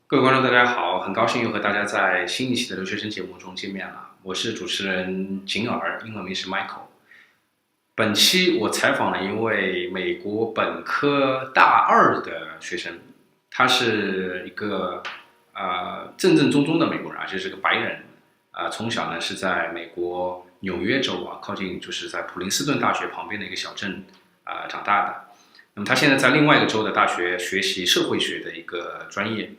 各位观众，大家好，很高兴又和大家在新一期的留学生节目中见面了。我是主持人井耳，英文名是 Michael。本期我采访了一位美国本科大2的学生，他是一个正正宗宗的美国人，而且是个白人。从小呢是在美国纽约州靠近就是在普林斯顿大学旁边的一个小镇长大的。那么他现在在另外一个州的大学学习社会学的一个专业。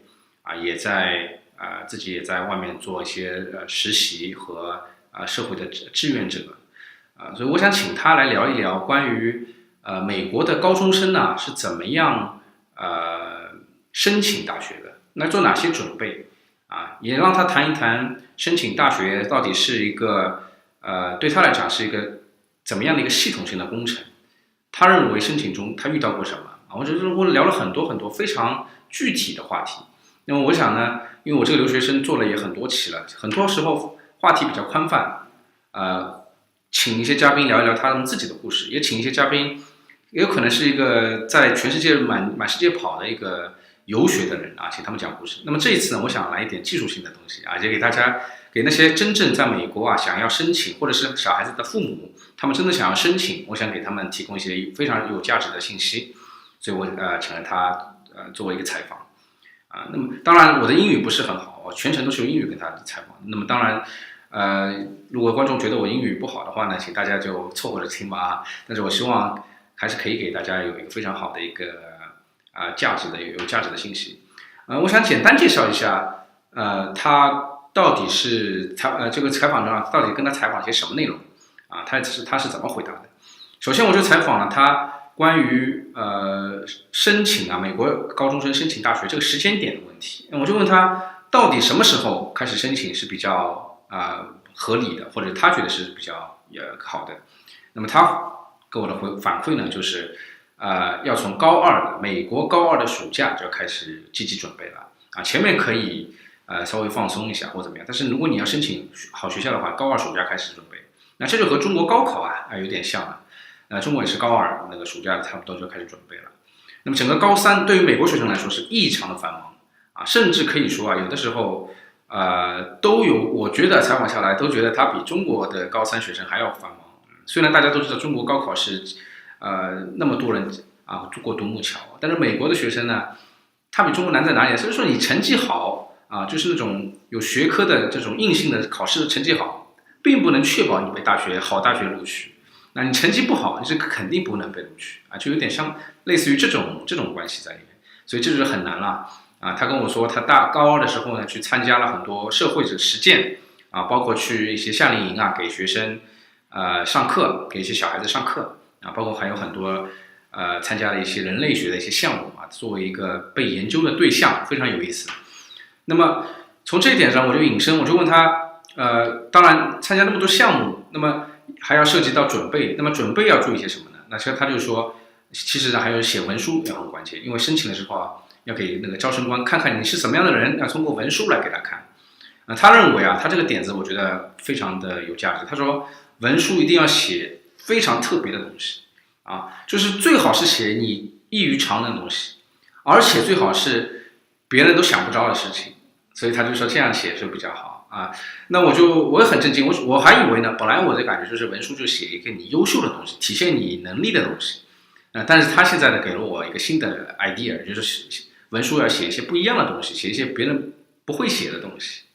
也在自己也在外面做一些实习和社会的志愿者所以我想请他来聊一聊关于美国的高中生呢是怎么样申请大学的，那做哪些准备也让他谈一谈申请大学到底是一个对他来讲是一个怎么样的一个系统性的工程，他认为申请中他遇到过什么我聊了很多很多非常具体的话题。那么我想呢，因为我这个留学生做了也很多期了，很多时候话题比较宽泛，请一些嘉宾聊一聊他们自己的故事，也请一些嘉宾，也有可能是一个在全世界满世界跑的一个游学的人请他们讲故事。那么这一次呢，我想来一点技术性的东西也给大家，给那些真正在美国想要申请，或者是小孩子的父母，他们真的想要申请，我想给他们提供一些非常有价值的信息，所以我请了他作为一个采访。那么当然我的英语不是很好，我全程都是用英语跟他采访。那么当然如果观众觉得我英语不好的话呢，请大家就凑合着听吧但是我希望还是可以给大家有一个非常好的一个有价值的信息。我想简单介绍一下他到底是这个采访中到底跟他采访些什么内容他是怎么回答的。首先我就采访了他关于申请美国高中生申请大学这个时间点的问题，我就问他到底什么时候开始申请是比较合理的，或者他觉得是比较好的。那么他给我的反馈呢，就是要从美国高2的暑假就要开始积极准备了前面可以稍微放松一下或怎么样，但是如果你要申请好学校的话，高2暑假开始准备，那这就和中国高考有点像了。中国也是高2那个暑假差不多就开始准备了。那么整个高3对于美国学生来说是异常的繁忙甚至可以说有的时候都有，我觉得采访下来都觉得他比中国的高3学生还要繁忙。虽然大家都知道中国高考是那么多人过独木桥，但是美国的学生呢，他比中国难在哪里？所以说你成绩好就是那种有学科的这种硬性的考试的成绩好，并不能确保你被好大学录取。那你成绩不好，你是肯定不能被录取就有点像类似于这种关系在里面，所以这就是很难了他跟我说，他高2的时候呢，去参加了很多社会的实践包括去一些夏令营给学生上课，给一些小孩子上课包括还有很多参加了一些人类学的一些项目作为一个被研究的对象，非常有意思。那么从这一点上，我就引申，我就问他当然参加那么多项目，那么还要涉及到准备，那么准备要注意些什么呢？那他就说，其实呢还有写文书也很关键，因为申请的时候要给那个招生官看看你是什么样的人，要通过文书来给他看。他认为他这个点子我觉得非常的有价值。他说文书一定要写非常特别的东西就是最好是写你异于常人的东西，而且最好是别人都想不着的事情。所以他就说这样写就比较好那我也很震惊，我还以为呢，本来我的感觉就是文书就写一个你优秀的东西，体现你能力的东西但是他现在呢给了我一个新的 idea， 就是文书要写一些不一样的东西，写一些别人不会写的东西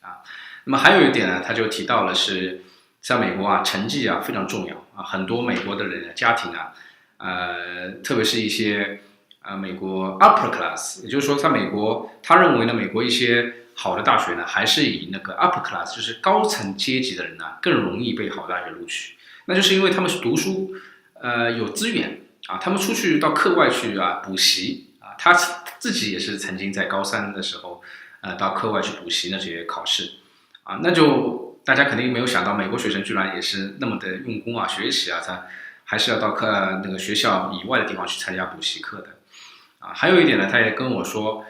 那么还有一点呢，他就提到了是在美国成绩非常重要很多美国的人家庭特别是一些美国 upper class， 也就是说在美国他认为呢，美国一些好的大学呢，还是以那个 upper class， 就是高层阶级的人更容易被好大学录取。那就是因为他们读书有资源他们出去到课外去补习他自己也是曾经在高3的时候到课外去补习那些考试那就大家肯定没有想到，美国学生居然也是那么的用功学习他还是要到那个学校以外的地方去参加补习课的还有一点呢，他也跟我说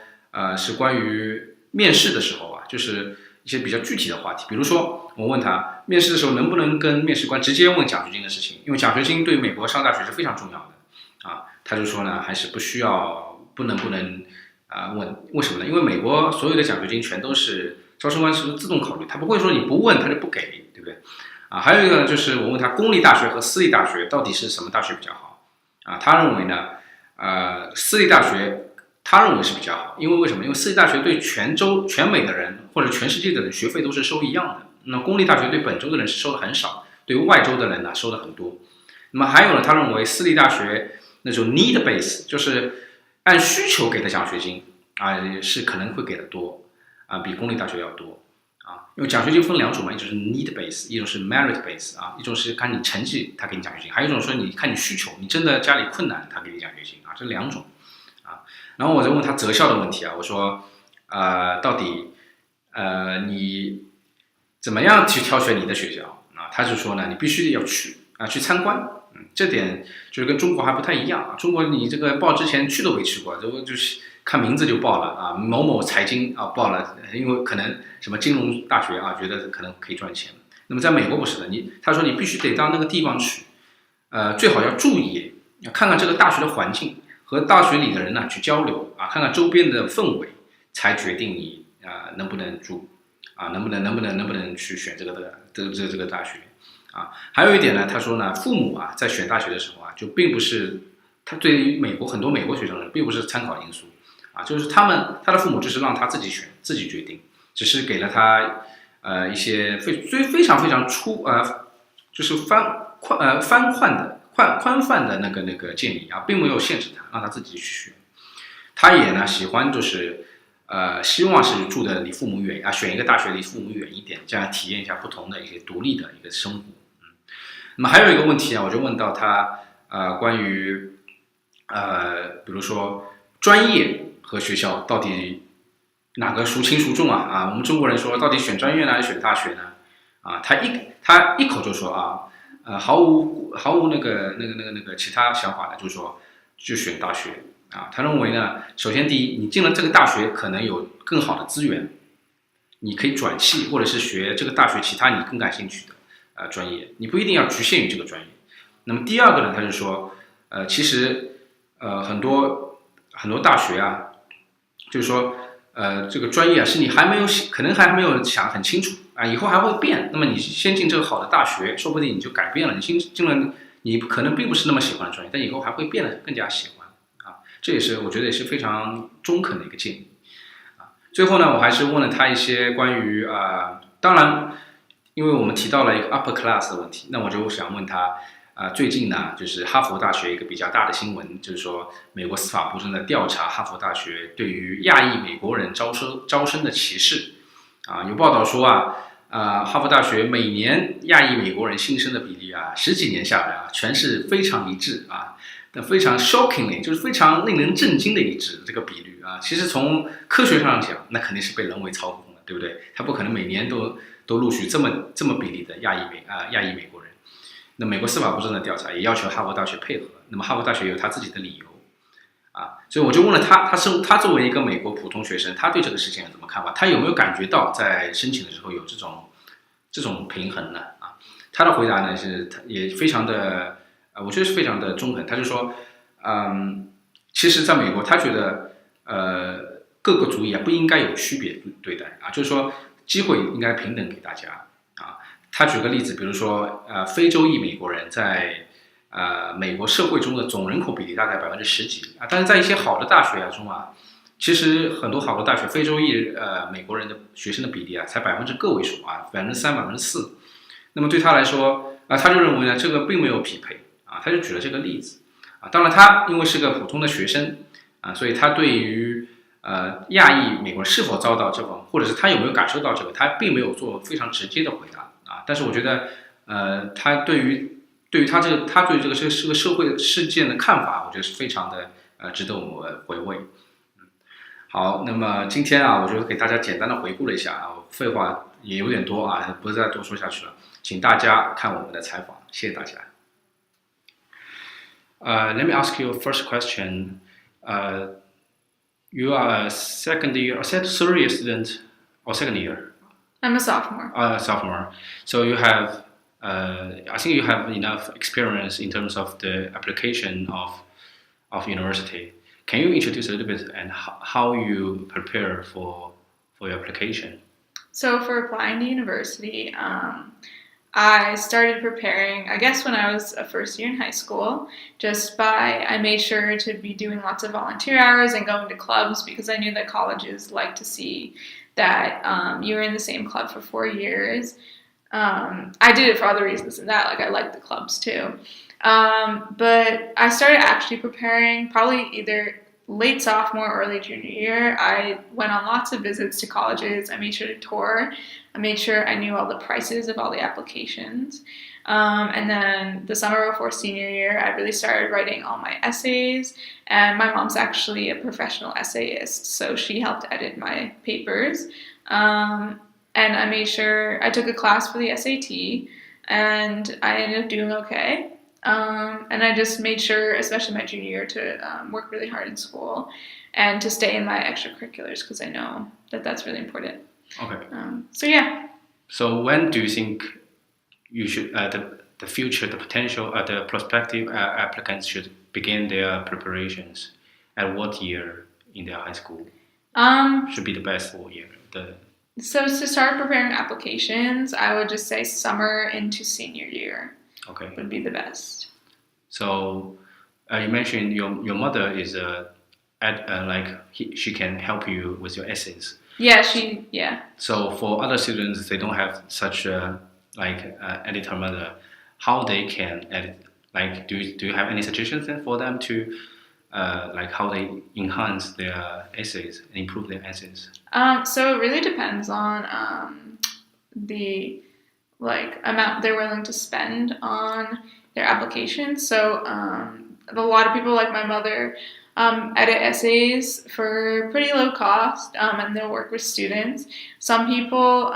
是关于面试的时候就是一些比较具体的话题，比如说我问他面试的时候能不能跟面试官直接问奖学金的事情，因为奖学金对美国上大学是非常重要的他就说呢，还是不能问为什么呢？因为美国所有的奖学金全都是招生官是自动考虑，他不会说你不问他就不给，对不对？还有一个呢，就是我问他公立大学和私立大学到底是什么大学比较好他认为呢，私立大学他认为是比较好，因为为什么？因为私立大学对全美的人或者全世界的人学费都是收一样的，那公立大学对本州的人是收的很少，对外州的人呢收的很多。那么还有呢，他认为私立大学那种 need base 就是按需求给的奖学金是可能会给的多比公立大学要多因为奖学金分两种嘛，一种是 need base， 一种是 merit base 一种是看你成绩他给你奖学金，还有一种说你看你需求，你真的家里困难他给你奖学金这两种然后我就问他择校的问题我说到底你怎么样去挑选你的学校他就说呢，你必须要去参观这点就是跟中国还不太一样中国你这个报之前去都没去过，就是看名字就报了某某财经报了，因为可能什么金融大学觉得可能可以赚钱。那么在美国不是的，他说你必须得到那个地方去，最好要注意，要看看这个大学的环境，和大学里的人去交流看看周边的氛围，才决定你能不能住能不能去选这个大学还有一点呢，他说呢，父母在选大学的时候就并不是他对于很多美国学生呢，并不是参考因素就是他的父母就是让他自己选自己决定，只是给了他一些非常非常就是宽泛的那个建议并没有限制他，让他自己去选。他也呢喜欢就是希望是住的离父母远选一个大学离父母远一点，这样体验一下不同的一些独立的一个生活。那么还有一个问题我就问到他关于比如说专业和学校到底哪个孰轻孰重我们中国人说到底选专业呢还是选大学呢他一口就说毫无那个其他想法的，就是说就选大学他认为呢，首先第一，你进了这个大学可能有更好的资源，你可以转系或者是学这个大学其他你更感兴趣的专业，你不一定要局限于这个专业。那么第二个呢，他就说其实很多大学就是说这个专业是你可能还没有想很清楚以后还会变。那么你先进这个好的大学，说不定你就改变了，你进了你可能并不是那么喜欢的专业，但以后还会变得更加喜欢这也是我觉得也是非常中肯的一个建议最后呢，我还是问了他一些关于当然因为我们提到了一个 upper class 的问题，那我就想问他最近呢，就是哈佛大学一个比较大的新闻，就是说美国司法部正在调查哈佛大学对于亚裔美国人招生的歧视有报道说哈佛大学每年亚裔美国人新生的比例10几年下来全是非常一致非常 shockingly 就是非常令人震惊的一致这个比率其实从科学上讲，那肯定是被人为操控的，对不对？他不可能每年都陆续这么比例的亚裔美国人。那美国司法部正在调查，也要求哈佛大学配合。那么哈佛大学有他自己的理由所以我就问了他作为一个美国普通学生，他对这个事情有什么看法？他有没有感觉到在申请的时候有这种平衡呢他的回答呢是也非常的我觉得是非常的中肯。他就说其实在美国他觉得各个族裔不应该有区别对待就是说机会应该平等给大家他举个例子，比如说非洲裔美国人在美国社会中的总人口比例大概10%几但是在一些好的大学中其实很多好的大学非洲裔美国人的学生的比例才个位数3%、4%。那么对他来说他就认为呢这个并没有匹配他就举了这个例子当然他因为是个普通的学生所以他对于亚裔美国人是否遭到这种，或者是他有没有感受到这个，他并没有做非常直接的回答但是我觉得他对于他对这个社会事件的看法，我觉得是非常的值得我们回味好，那么今天我就给大家简单的回顾了一下废话也有点多不再多说下去了，请大家看我们的采访，谢谢大家。Let me ask you a first question. You are a third year student or second year? I'm a sophomore. Sophomore. So you have, I think you have enough experience in terms of the application of university. can you introduce a little bit and how you prepare for your application? So for applying to university, I started preparing, I guess, when I was a first year in high school, I made sure to be doing lots of volunteer hours and going to clubs because I knew that colleges like to see that you were in the same club for 4 years. I did it for other reasons than that, like I liked the clubs too. But I started actually preparing probably either late sophomore or early junior year. I went on lots of visits to colleges. I made sure to tour. I made sure I knew all the prices of all the applications. And then the summer before senior year, I really started writing all my essays. And my mom's actually a professional essayist, so she helped edit my papers. And I made sure I took a class for the SAT, and I ended up doing okay. And I just made sure, especially my junior year, to work really hard in school and to stay in my extracurriculars because I know that that's really important. Okay. So yeah. So when do you think you should the future, the potential, the prospective applicants should begin their preparations? At what year in their high school should be the best year? So to start preparing applications, I would just say summer into senior year. Okay. Would be the best. So you mentioned your mother is she can help you with your essays. Yeah. So for other students, they don't have such editor mother. How they can edit? Like, do you have any suggestions for them to how they enhance their essays and improve their essays? So it really depends on the amount they're willing to spend on their application. So a lot of people, like my mother, edit essays for pretty low cost, and they'll work with students. Some people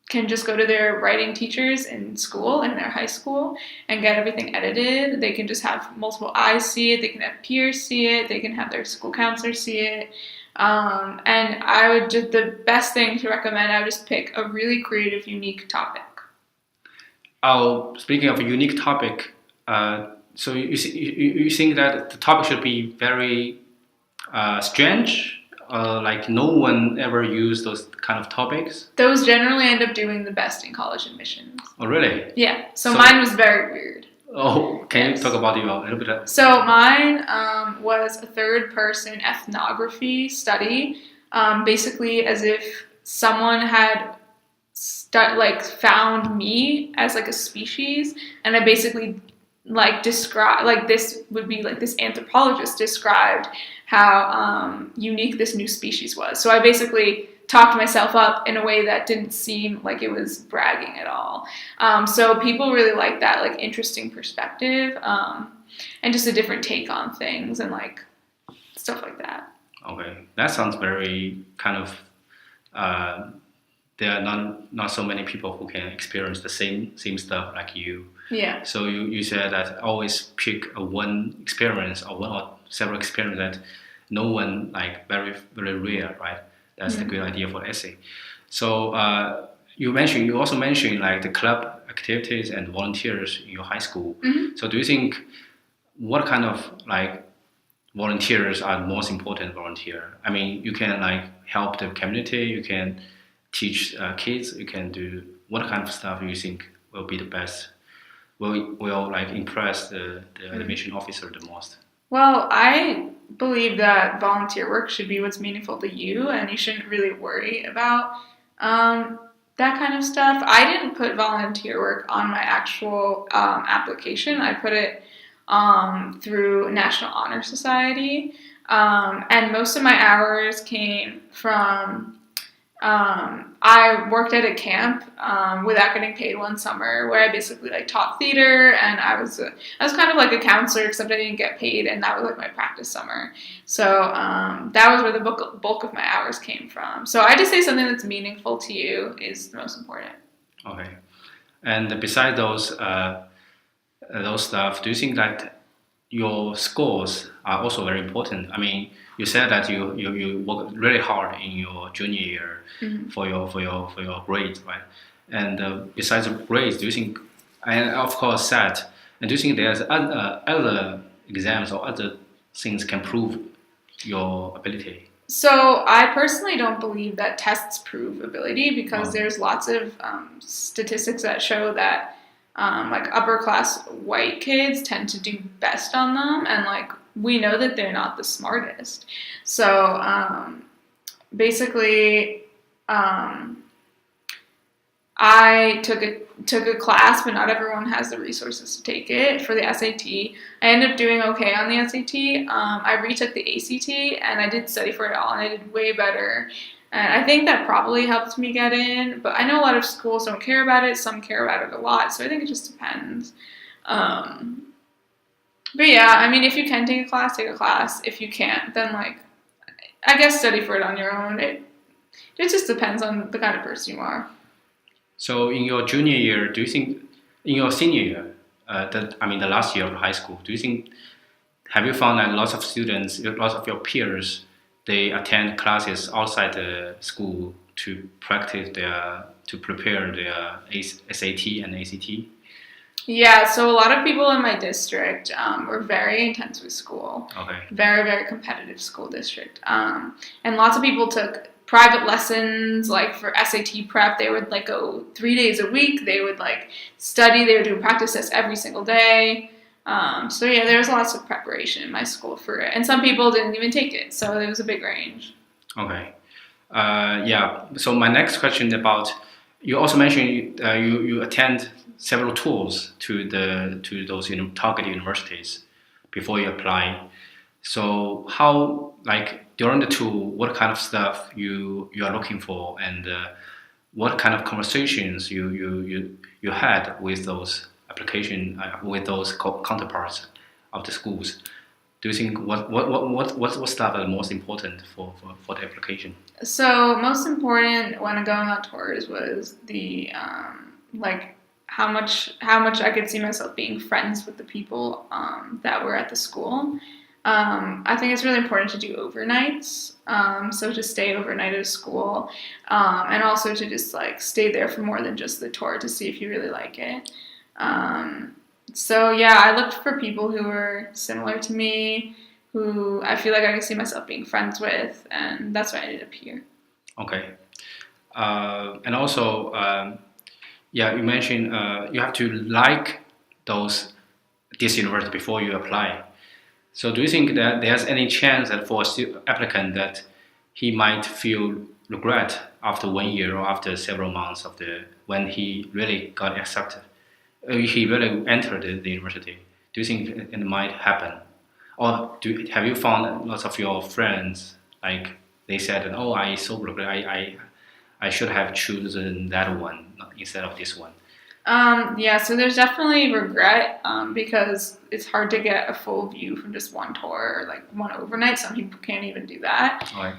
can just go to their writing teachers in school, in their high school, and get everything edited. They can just have multiple eyes see it. They can have peers see it. They can have their school counselor see it. And the best thing to recommend, I would just pick a really creative, unique topic. Oh, speaking of a unique topic, so you think that the topic should be very strange? Like no one ever used those kind of topics? Those generally end up doing the best in college admissions. Oh, really? Yeah. So mine was very weird. Oh, can you talk about it a little bit? So mine was a third-person ethnography study, basically as if someone had found me as a species, and I basically describe this would be this anthropologist described how unique this new species was. So I basically talked myself up in a way that didn't seem like it was bragging at all. So people really like that interesting perspective, and just a different take on things and stuff like that. Okay, that sounds very kind of. There are not so many people who can experience the same stuff like you. Yeah. So you said that always pick one experience or one or several experiences that no one very very rare, right? That's the good idea for essay. So you also mentioned the club activities and volunteers in your high school. Mm-hmm. So do you think what kind of volunteers are the most important volunteer? I mean, you can help the community, you can teach kids, you can do what kind of stuff you think will be the best, will impress the admission officer the most? Well, I believe that volunteer work should be what's meaningful to you, and you shouldn't really worry about that kind of stuff. I didn't put volunteer work on my actual application. I put it through National Honor Society, and most of my hours came from I worked at a camp without getting paid one summer, where I basically taught theater, and I was kind of like a counselor, except I didn't get paid, and that was my practice summer. So that was where the bulk of my hours came from. So I just say something that's meaningful to you is the most important. Okay, and besides those stuff, do you think that your scores are also very important? I mean, you said that you work really hard in your junior year for your grades, right? And besides the grades, do you think, and of course SAT, and do you think there's other exams or other things can prove your ability? So I personally don't believe that tests prove ability because there's lots of statistics that show that like upper class white kids tend to do best on them, and like we know that they're not the smartest. So basically, I took a class, but not everyone has the resources to take it for the SAT. I ended up doing okay on the SAT. I retook the ACT, and I did study for it all, and I did way better. And I think that probably helped me get in, but I know a lot of schools don't care about it. Some care about it a lot, so I think it just depends. But yeah, I mean, if you can take a class, take a class. If you can't, then like, I guess study for it on your own. It just depends on the kind of person you are. So in your junior year, do you think, in your senior year, the last year of high school, have you found that lots of students, lots of your peers, they attend classes outside the school to prepare their SAT and ACT? Yeah, so a lot of people in my district were very intense with school. Okay. Very, very competitive school district. And lots of people took private lessons, like for SAT prep. They would like go 3 days a week. They would like study. They would do practice tests every single day. So yeah, there was lots of preparation in my school for it. And some people didn't even take it. So it was a big range. Okay. Yeah. So my next question about, you also mentioned you attend several tours to those target universities before you apply. So how, like during the tour, what kind of stuff you are looking for, and what kind of conversations you had with those with those counterparts of the schools? Do you think what stuff are the most important for the application? So most important when going on tours was the like how much I could see myself being friends with the people that were at the school. I think it's really important to do overnights, so to stay overnight at a school, and also to just like stay there for more than just the tour to see if you really like it. So yeah, I looked for people who were similar to me, who I feel like I could see myself being friends with, and that's why I ended up here. Okay, and also, yeah, you mentioned you have to like this university before you apply. So do you think that there's any chance that for an applicant that he might feel regret after 1 year or after several months when he really got accepted, he really entered the university? Do you think it might happen? Or have you found lots of your friends, like they said, oh, I so regret, I should have chosen that one instead of this one? Yeah, so there's definitely regret because it's hard to get a full view from just one tour or like one overnight. Some people can't even do that. Right.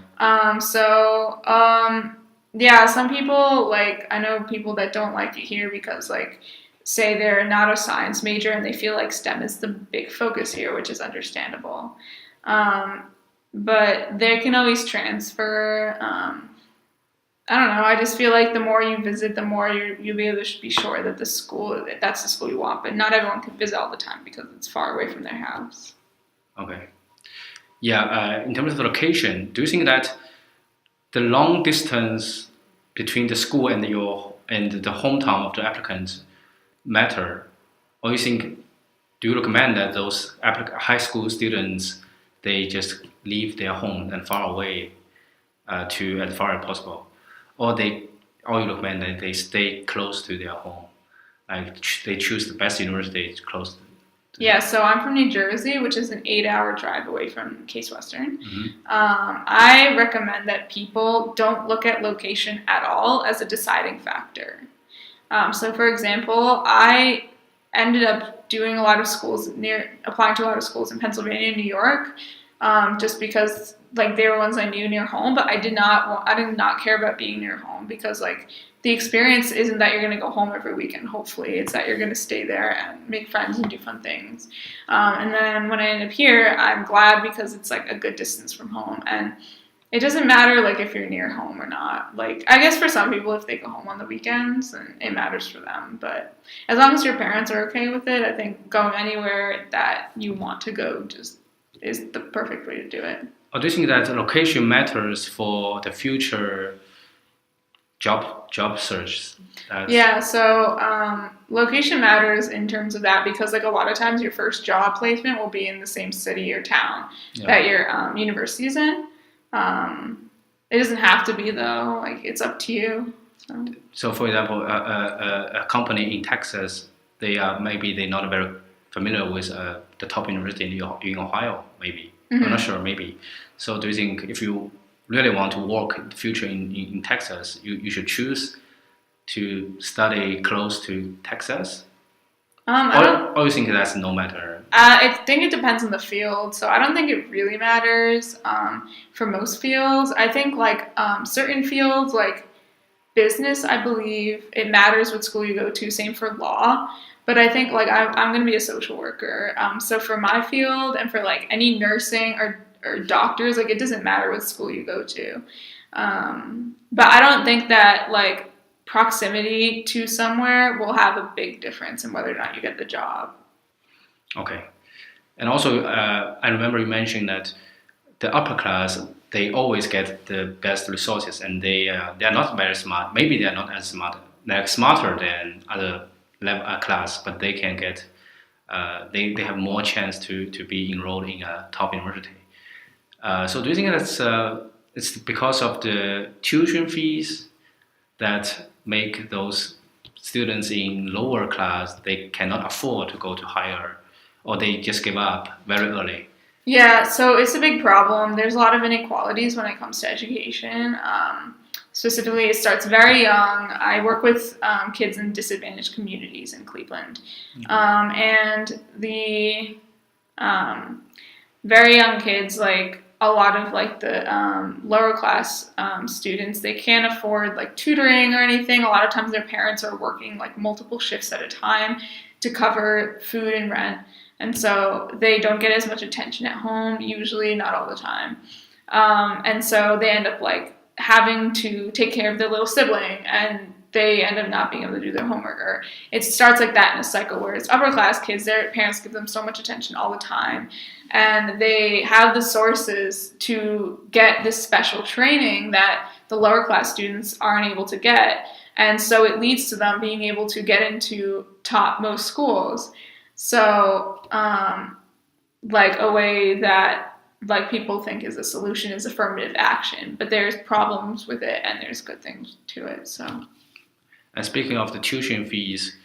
Yeah, some people, like I know people that don't like it here because like say they're not a science major and they feel like STEM is the big focus here, which is understandable. But they can always transfer. I don't know. I just feel like the more you visit, the more you'll be able to be sure that that's the school you want. But not everyone can visit all the time because it's far away from their house. Okay. Yeah. In terms of the location, do you think that the long distance between the school and the hometown of the applicants matter, or do you recommend that those high school students they just leave their home and far away to as far as possible? Or you recommend that they stay close to their home, like they choose the best university close to Yeah, so I'm from New Jersey, which is an 8-hour drive away from Case Western. Mm-hmm. I recommend that people don't look at location at all as a deciding factor. So for example, I ended up doing a lot of schools applying to a lot of schools in Pennsylvania and New York, just because like they were ones I knew near home, but I did not care about being near home because like the experience isn't that you're going to go home every weekend, hopefully. It's that you're going to stay there and make friends and do fun things. And then when I end up here, I'm glad because it's like a good distance from home. And it doesn't matter like if you're near home or not. Like I guess for some people, if they go home on the weekends, then it matters for them. But as long as your parents are okay with it, I think going anywhere that you want to go just is the perfect way to do it. do you think that location matters for the future job search? Yeah, so location matters in terms of that because like a lot of times your first job placement will be in the same city or town that your university is in. It doesn't have to be though, like it's up to you. So for example, a company in Texas, they're not very familiar with the top university in Ohio, maybe. I'm not sure, maybe. So do you think if you really want to work in the future in Texas, you should choose to study close to Texas? Or you think that's no matter? I think it depends on the field, so I don't think it really matters for most fields. I think like certain fields like business, I believe it matters what school you go to, same for law. But I think like I'm going to be a social worker. So for my field and for like any nursing or doctors, like it doesn't matter what school you go to. But I don't think that like proximity to somewhere will have a big difference in whether or not you get the job. Okay. And also, I remember you mentioned that the upper class, they always get the best resources and they are not very smart. Maybe they are not as smart. They're smarter than other class, but they can get, they have more chance to be enrolled in a top university. So do you think that's it's because of the tuition fees that make those students in lower class, they cannot afford to go to higher, or they just give up very early? Yeah, so it's a big problem. There's a lot of inequalities when it comes to education. Specifically, it starts very young. I work with kids in disadvantaged communities in Cleveland. And the very young kids, like a lot of like the lower class students, they can't afford like tutoring or anything. A lot of times their parents are working like multiple shifts at a time to cover food and rent. And so they don't get as much attention at home, usually, not all the time. And so they end up like having to take care of their little sibling and they end up not being able to do their homework. Or it starts like that in a cycle where it's upper class kids, their parents give them so much attention all the time. And they have the sources to get this special training that the lower class students aren't able to get. And so it leads to them being able to get into most schools. So like a way that like people think is a solution is affirmative action, but there's problems with it and there's good things to it. So, and speaking of the tuition fees,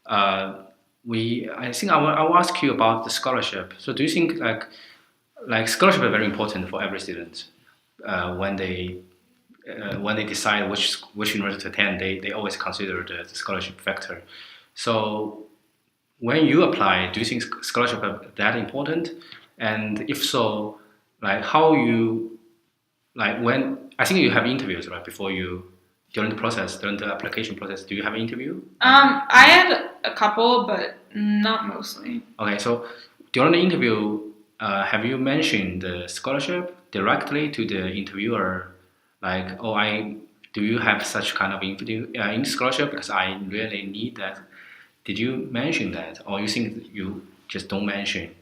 I think I will ask you about the scholarship. So do you think like scholarship is very important for every student when they decide which university to attend, they always consider the scholarship factor. So when you apply, do you think scholarship is that important? And if so, like how you, like when, I think you have interviews, right, during the application process, do you have an interview? I had a couple, but not mostly. Okay, so during the interview, have you mentioned the scholarship directly to the interviewer? Like, do you have such kind of in scholarship because I really need that? Did you mention that, or you think you just don't mention?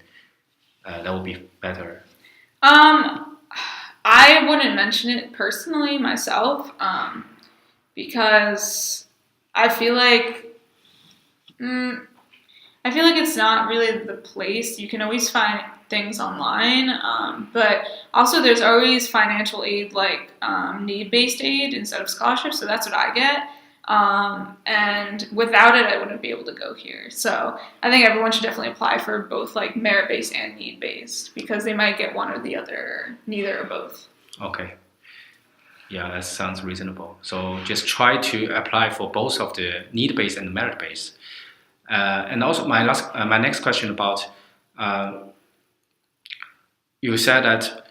That would be better. I wouldn't mention it personally myself, because I feel like it's not really the place. You can always find things online, but also there's always financial aid, like need-based aid instead of scholarships. So that's what I get. And without it, I wouldn't be able to go here. So I think everyone should definitely apply for both like merit-based and need-based because they might get one or the other, neither or both. Okay. Yeah, that sounds reasonable. So just try to apply for both of the need-based and merit-based. And also my next question about, you said that,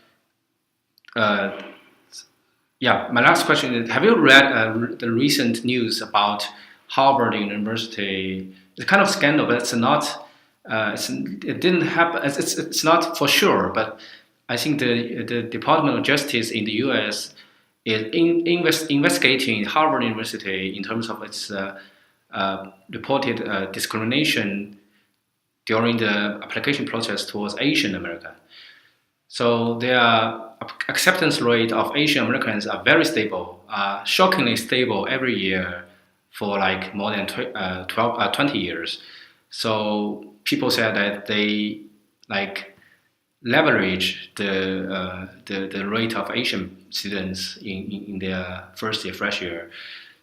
my last question is, have you read the recent news about Harvard University? It's kind of scandal, but it's not, it didn't happen, it's not for sure, but I think the Department of Justice in the US is investigating Harvard University in terms of its reported discrimination during the application process towards Asian America. So their acceptance rate of Asian Americans are very stable, shockingly stable every year for like more than 20 years. So people say that they like leverage the rate of Asian students in their first year, fresh year.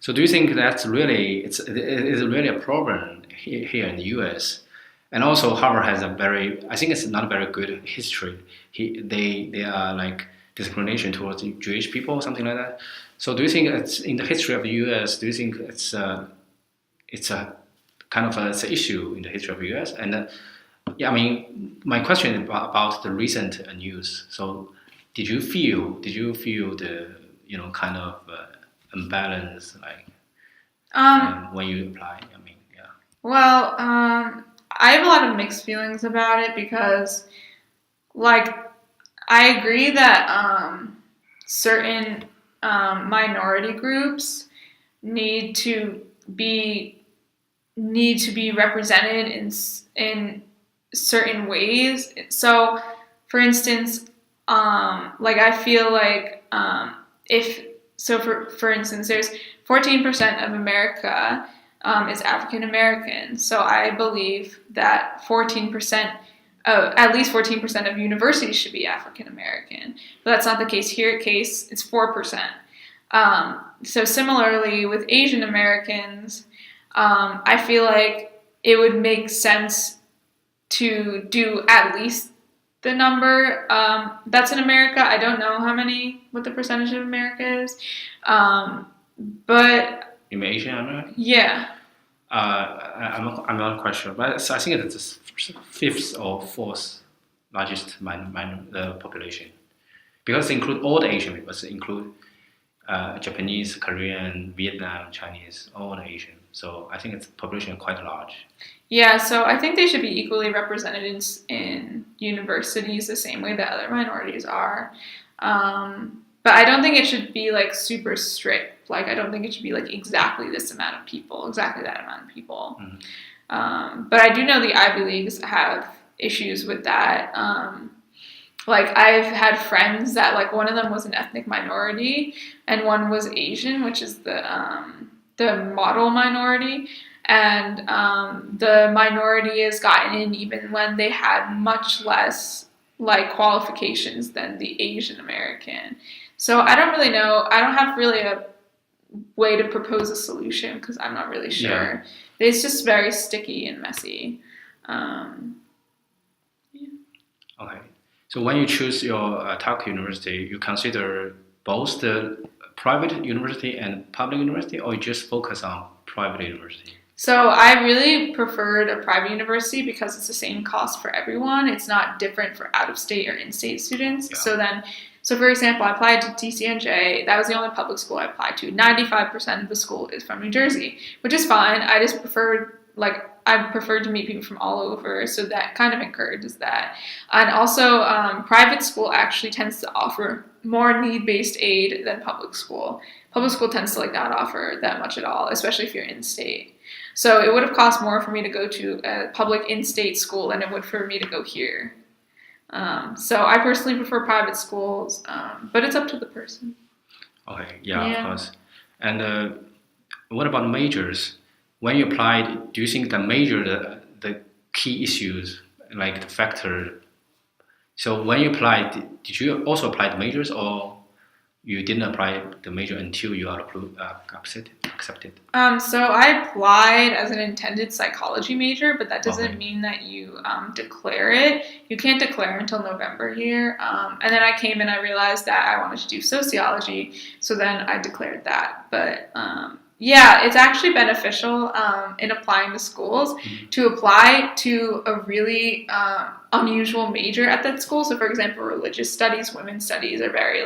So do you think that's really it is really a problem here in the U.S.? And also Harvard has I think it's not a very good history. They are like discrimination towards Jewish people or something like that. So do you think it's in the history of the U.S.? Do you think it's a kind of it's an issue in the history of the U.S.? And yeah, I mean, my question is about the recent news. So did you feel the kind of imbalance like when you applied? I mean, yeah. Well, I have a lot of mixed feelings about it because, like, I agree that certain minority groups need to be represented in certain ways. So, for instance, like I feel like for instance, there's 14% of America is African American. So I believe that at least 14% of universities should be African American. But that's not the case here. It's 4%. So similarly with Asian Americans, I feel like it would make sense to do at least the number that's in America. I don't know what the percentage of America is, but You mean Asian American? Yeah. I'm not quite sure, but I think it's the fifth or fourth largest population, because it include all the Asian people. It include Japanese, Korean, Vietnam, Chinese, all the Asian. So I think its population is quite large. Yeah, so I think they should be equally represented in universities the same way that other minorities are. But I don't think it should be like super strict. Like I don't think it should be like exactly this amount of people, exactly that amount of people. Mm-hmm. But I do know the Ivy Leagues have issues with that. Like I've had friends that like one of them was an ethnic minority and one was Asian, which is the model minority. And the minority has gotten in even when they had much less like qualifications than the Asian American. So I don't really know. I don't have really a way to propose a solution because I'm not really sure. Yeah. It's just very sticky and messy. Yeah. Okay. So when you choose your Tokyo University, you consider both the private university and public university, or you just focus on private university? So I really preferred a private university because it's the same cost for everyone. It's not different for out-of-state or in-state students. Yeah. So for example, I applied to TCNJ. That was the only public school I applied to. 95% of the school is from New Jersey, which is fine. I just preferred to meet people from all over, so that kind of encourages that. And also, private school actually tends to offer more need-based aid than public school. Public school tends to not offer that much at all, especially if you're in-state. So it would have cost more for me to go to a public in-state school than it would for me to go here. So I personally prefer private schools, but it's up to the person. Okay, yeah. Of course. And what about majors? When you applied, do you think the key issues, like the factor? So when you applied, did you also apply the majors, or you didn't apply the major until you are accepted? So I applied as an intended psychology major, but that doesn't mean that you declare it. You can't declare until November here. And then I came and I realized that I wanted to do sociology, so then I declared that. But yeah, it's actually beneficial in applying to schools to apply to a really unusual major at that school. So for example, religious studies, women's studies are very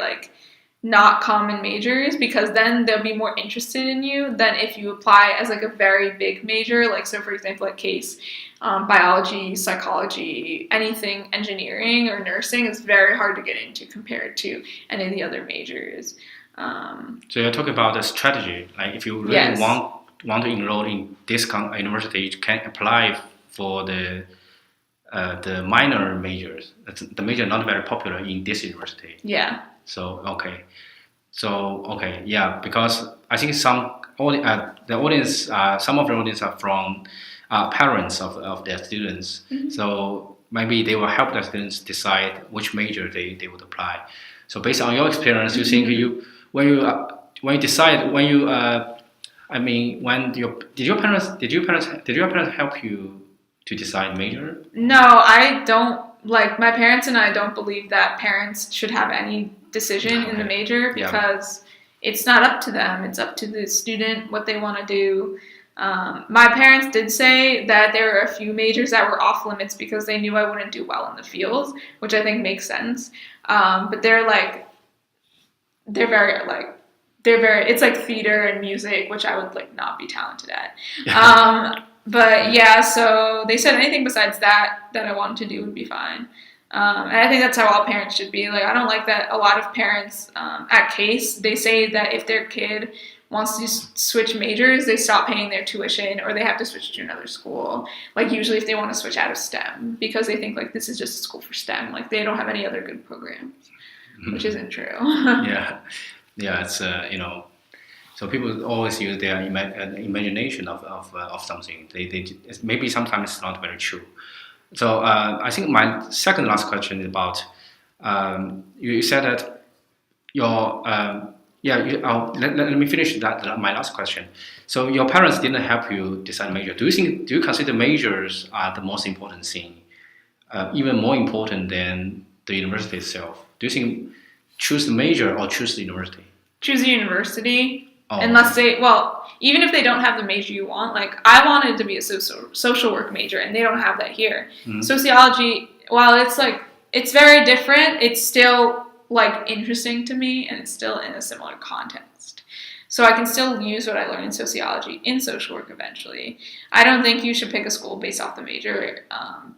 not common majors, because then they'll be more interested in you than if you apply as a very big major. So for example, at Case, biology, psychology, anything engineering or nursing is very hard to get into compared to any of the other majors. So you're talking about the strategy. If you really want to enroll in this university, you can apply for the the minor majors, the major not very popular in this university. Yeah. So okay, yeah, because I think the audience, some of the audience are from parents of their students. Mm-hmm. So maybe they will help their students decide which major they would apply. So based on your experience, you think when you decide did your parents help you to decide major? No, I don't. Like, my parents and I don't believe that parents should have any decision in the major, because it's not up to them. It's up to the student what they want to do. My parents did say that there were a few majors that were off limits because they knew I wouldn't do well in the fields, which I think makes sense. But they're very, it's like theater and music, which I would like not be talented at. But yeah, so they said anything besides that I wanted to do would be fine. And I think that's how all parents should be. Like, I don't like that a lot of parents at Case, they say that if their kid wants to switch majors, they stop paying their tuition, or they have to switch to another school. Like, usually if they want to switch out of STEM, because they think like this is just a school for STEM. Like, they don't have any other good programs, which isn't true. Yeah, it's so people always use their imagination of something. They maybe sometimes it's not very true. So I think my second last question is about you said that your let me finish that my last question. So your parents didn't help you decide major. Do you consider majors are the most important thing, even more important than the university itself? Do you think choose the major or choose the university? Choose a university. Unless even if they don't have the major you want, like, I wanted to be a social work major, and they don't have that here. Mm-hmm. Sociology, while it's very different, it's still like interesting to me, and it's still in a similar context. So I can still use what I learned in sociology in social work eventually. I don't think you should pick a school based off the major,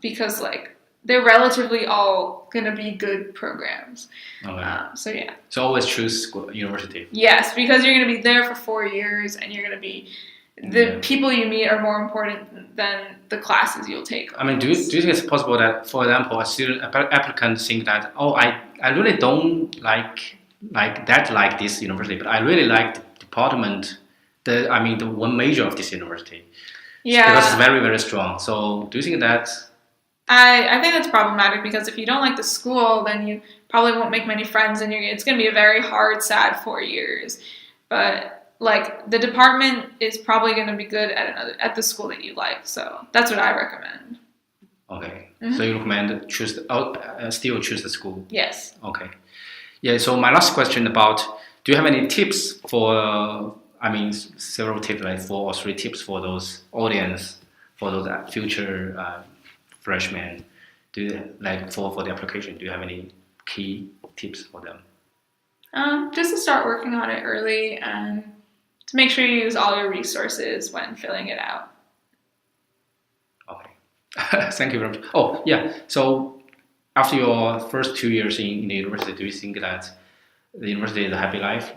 because like, they're relatively all going to be good programs. Okay. So always choose university. Yes, because you're going to be there for 4 years, and you're going to be, the people you meet are more important than the classes you'll take. I mean, do you think it's possible that, for example, applicant think that, I really don't like this university, but I really like the department, the one major of this university. Yeah. Because it's very, very strong. So do you think that... I think that's problematic, because if you don't like the school, then you probably won't make many friends, and it's going to be a very hard, sad 4 years. But like, the department is probably going to be good at the school that you like. So that's what I recommend. Okay. Mm-hmm. So you recommend still choose the school? Yes. Okay. Yeah. So my last question about, do you have any tips for? Several tips, like 4 or 3 tips for those audience, for those future freshmen, for the application? Do you have any key tips for them? Just to start working on it early, and to make sure you use all your resources when filling it out. Okay. Thank you very much. Oh, yeah. So after your first 2 years in the university, do you think that the university is a happy life?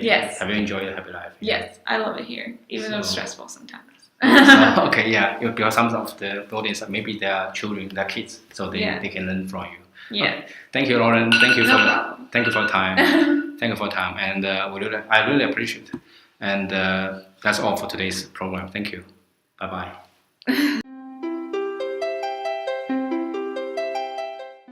Yes. Have you enjoyed a happy life? Yes, I love it here, even though it's stressful sometimes. Okay, yeah, because some of the audience, maybe their children, their kids, so they can learn from you. Yeah. Okay. Thank you, Lauren. Thank you for your time. Thank you for your time, and I really appreciate it. And that's all for today's program. Thank you. Bye bye.